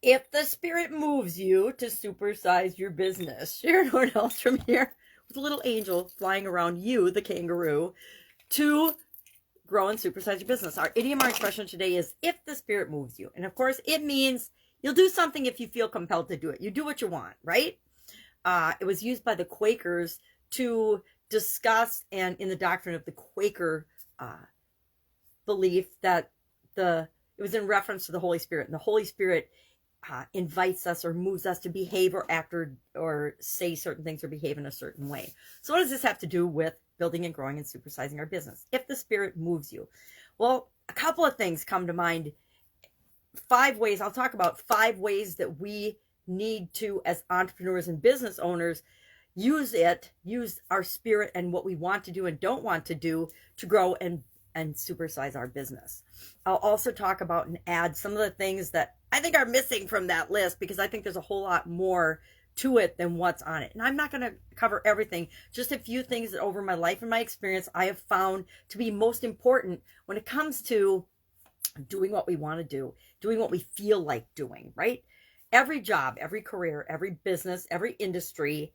If the spirit moves you to supersize your business, Sharon Horne-Ellstrom here with a little angel flying around you, the kangaroo, to grow and supersize your business. Our idiom, our expression today is if the spirit moves you. And of course, it means you'll do something if you feel compelled to do it. You do what you want, right? It was used by the Quakers to discuss, and in the doctrine of the Quaker belief, that it was in reference to the Holy Spirit. And the Holy Spirit invites us or moves us to behave or act or say certain things or behave in a certain way. So what does this have to do with building and growing and supersizing our business? If the spirit moves you. Well, a couple of things come to mind. 5 ways. I'll talk about 5 ways that we need to, as entrepreneurs and business owners, use our spirit and what we want to do and don't want to do to grow and supersize our business. I'll also talk about and add some of the things that I think are missing from that list, because I think there's a whole lot more to it than what's on it. And I'm not going to cover everything, just a few things that over my life and my experience I have found to be most important when it comes to doing what we want to do, doing what we feel like doing, right? Every job, every career, every business, every industry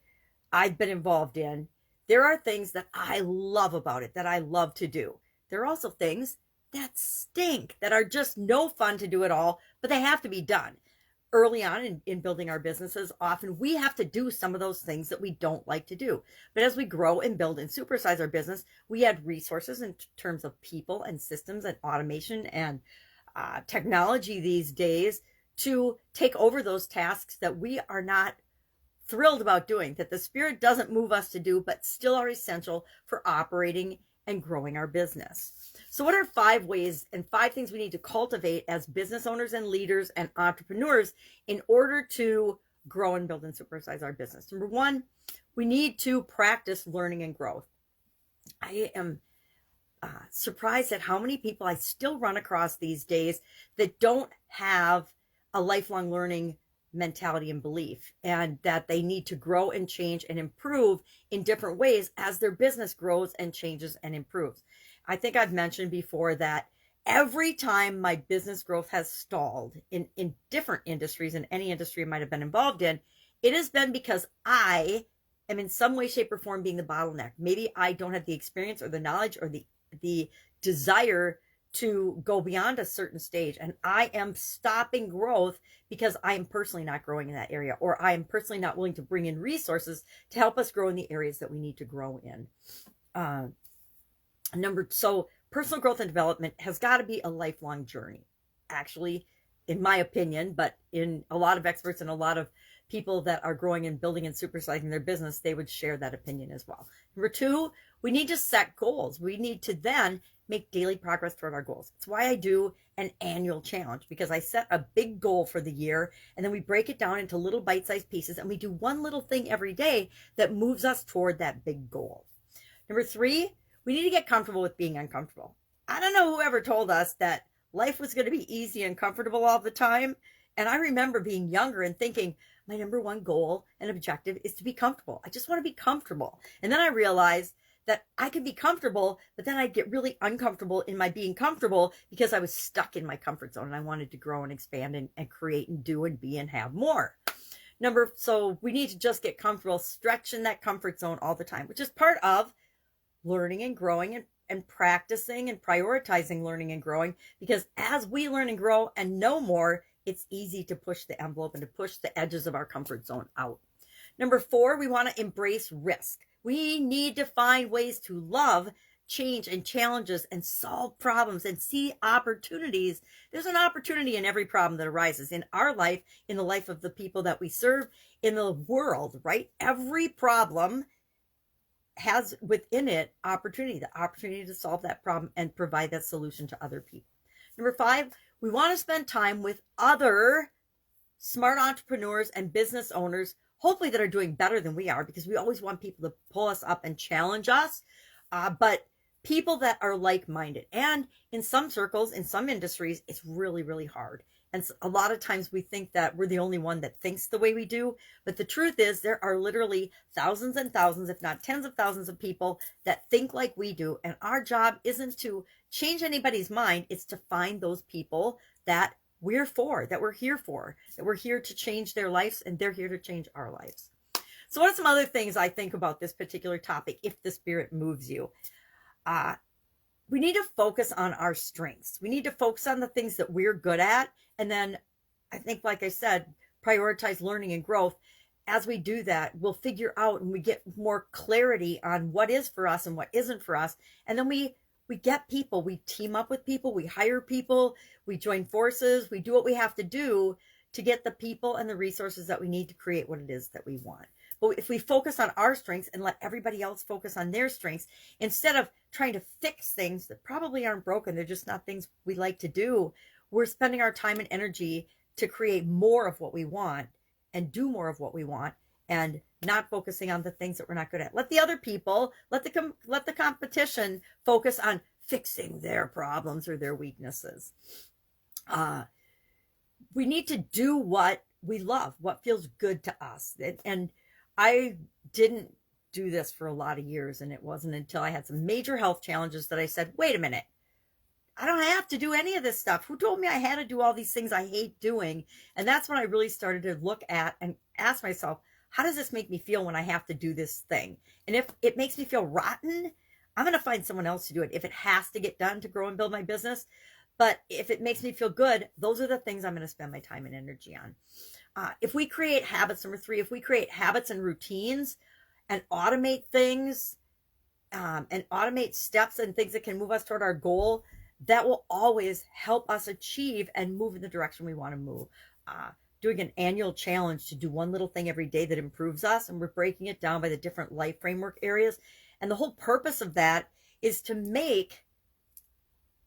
I've been involved in, there are things that I love about it, that I love to do. There are also things that stink, that are just no fun to do at all, but they have to be done. Early on in building our businesses, often we have to do some of those things that we don't like to do. But as we grow and build and supersize our business, we add resources in terms of people and systems and automation and technology these days to take over those tasks that we are not thrilled about doing, that the spirit doesn't move us to do, but still are essential for operating and growing our business. So what are 5 ways and 5 things we need to cultivate as business owners and leaders and entrepreneurs in order to grow and build and supersize our business? Number 1, we need to practice learning and growth. I am surprised at how many people I still run across these days that don't have a lifelong learning mentality and belief, and that they need to grow and change and improve in different ways as their business grows and changes and improves. I think I've mentioned before that every time my business growth has stalled in different industries, in any industry I might have been involved in, it has been because I am in some way, shape, or form being the bottleneck. Maybe I don't have the experience or the knowledge or the desire to go beyond a certain stage, and I am stopping growth because I am personally not growing in that area, or I am personally not willing to bring in resources to help us grow in the areas that we need to grow in. So personal growth and development has got to be a lifelong journey, actually, in my opinion, but in a lot of experts and a lot of people that are growing and building and supersizing their business, they would share that opinion as well. Number 2, we need to set goals. We need to then make daily progress toward our goals. It's why I do an annual challenge, because I set a big goal for the year and then we break it down into little bite-sized pieces, and we do one little thing every day that moves us toward that big goal. Number 3, we need to get comfortable with being uncomfortable. I don't know whoever told us that life was going to be easy and comfortable all the time. And I remember being younger and thinking, my number 1 goal and objective is to be comfortable. I just want to be comfortable. And then I realized that I could be comfortable, but then I'd get really uncomfortable in my being comfortable because I was stuck in my comfort zone and I wanted to grow and expand and create and do and be and have more. So we need to just get comfortable, stretch in that comfort zone all the time, which is part of learning and growing and practicing and prioritizing learning and growing, because as we learn and grow and know more, it's easy to push the envelope and to push the edges of our comfort zone out. Number 4, we want to embrace risk. We need to find ways to love change and challenges and solve problems and see opportunities. There's an opportunity in every problem that arises in our life, in the life of the people that we serve, in the world, right? Every problem has within it opportunity, the opportunity to solve that problem and provide that solution to other people. Number 5, we want to spend time with other smart entrepreneurs and business owners, hopefully that are doing better than we are, because we always want people to pull us up and challenge us, but people that are like-minded. And in some circles, in some industries, it's really, really hard. And a lot of times we think that we're the only one that thinks the way we do. But the truth is there are literally thousands and thousands, if not tens of thousands of people that think like we do. And our job isn't to change anybody's mind. It's to find those people that we're for, that we're here for, that we're here to change their lives and they're here to change our lives. So what are some other things I think about this particular topic, if the spirit moves you? We need to focus on our strengths. We need to focus on the things that we're good at. And then I think, like I said, prioritize learning and growth. As we do that, we'll figure out and we get more clarity on what is for us and what isn't for us. And then we get people, we team up with people, we hire people, we join forces, we do what we have to do to get the people and the resources that we need to create what it is that we want. But if we focus on our strengths and let everybody else focus on their strengths, instead of trying to fix things that probably aren't broken, they're just not things we like to do, we're spending our time and energy to create more of what we want and do more of what we want, and not focusing on the things that we're not good at. Let the other people, let the competition focus on fixing their problems or their weaknesses. We need to do what we love, what feels good to us. And I didn't do this for a lot of years, and it wasn't until I had some major health challenges that I said, wait a minute, I don't have to do any of this stuff. Who told me I had to do all these things I hate doing? And that's when I really started to look at and ask myself, how does this make me feel when I have to do this thing? And if it makes me feel rotten, I'm going to find someone else to do it if it has to get done to grow and build my business. But if it makes me feel good, those are the things I'm going to spend my time and energy on. If we create habits, number 3, if we create habits and routines and automate things and automate steps and things that can move us toward our goal, that will always help us achieve and move in the direction we want to move. Doing an annual challenge to do one little thing every day that improves us, and we're breaking it down by the different life framework areas. And the whole purpose of that is to make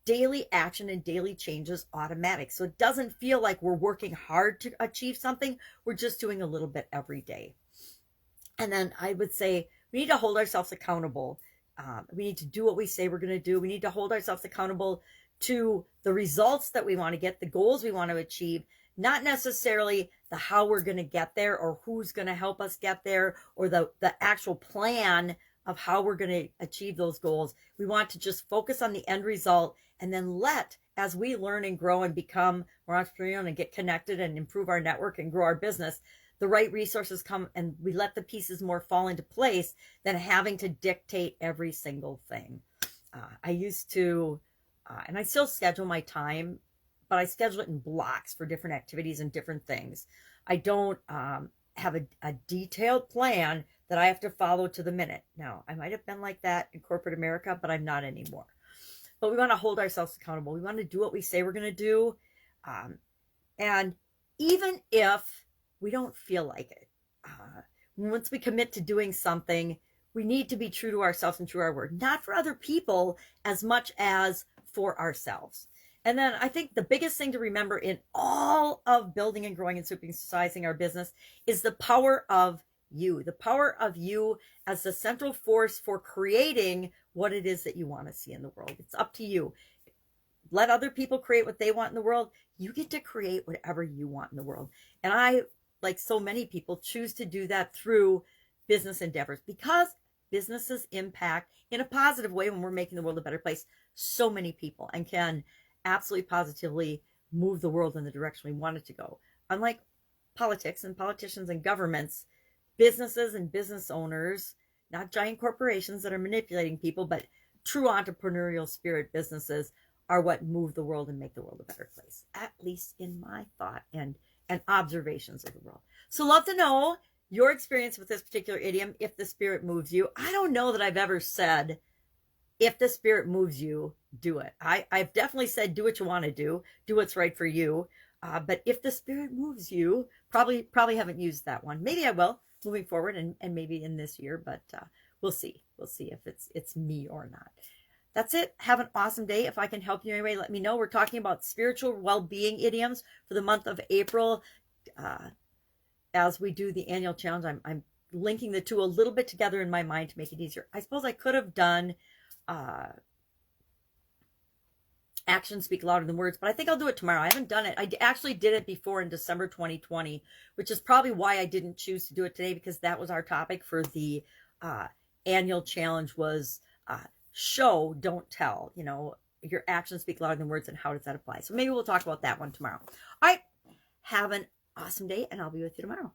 daily action and daily changes automatic. So it doesn't feel like we're working hard to achieve something. We're just doing a little bit every day. And then I would say we need to hold ourselves accountable. We need to do what we say we're going to do. We need to hold ourselves accountable to the results that we want to get, the goals we want to achieve, not necessarily the how we're going to get there or who's going to help us get there or the actual plan of how we're going to achieve those goals. We want to just focus on the end result, and then as we learn and grow and become more entrepreneurial and get connected and improve our network and grow our business, the right resources come and we let the pieces more fall into place than having to dictate every single thing. I used to, and I still schedule my time, but I schedule it in blocks for different activities and different things. I don't have a detailed plan that I have to follow to the minute. Now, I might have been like that in corporate America, but I'm not anymore. But we want to hold ourselves accountable. We want to do what we say we're going to do. And even if we don't feel like it, once we commit to doing something, we need to be true to ourselves and true to our word, not for other people as much as for ourselves. And then I think the biggest thing to remember in all of building and growing and supersizing our business is the power of you as the central force for creating what it is that you want to see in the world. It's up to you. Let other people create what they want in the world. You get to create whatever you want in the world. And I, like so many people, choose to do that through business endeavors, because businesses impact in a positive way when we're making the world a better place so many people, and can absolutely positively move the world in the direction we want it to go. Unlike politics and politicians and governments, businesses and business owners, not giant corporations that are manipulating people, but true entrepreneurial spirit businesses are what move the world and make the world a better place, at least in my thought and observations of the world. So love to know your experience with this particular idiom, if the spirit moves you. I don't know that I've ever said, if the spirit moves you, do it. I've definitely said, do what you want to do what's right for you. But if the spirit moves you, probably haven't used that one. Maybe I will moving forward, and maybe in this year, but we'll see. We'll see if it's me or not. That's it. Have an awesome day. If I can help you anyway, let me know. We're talking about spiritual well-being idioms for the month of April. As we do the annual challenge, I'm linking the two a little bit together in my mind to make it easier. I suppose I could have done actions speak louder than words, but I think I'll do it tomorrow. I haven't done it. I actually did it before in December 2020, which is probably why I didn't choose to do it today, because that was our topic for the annual challenge was show, don't tell. You know, your actions speak louder than words, and how does that apply? So maybe we'll talk about that one tomorrow. All right. Have an awesome day, and I'll be with you tomorrow.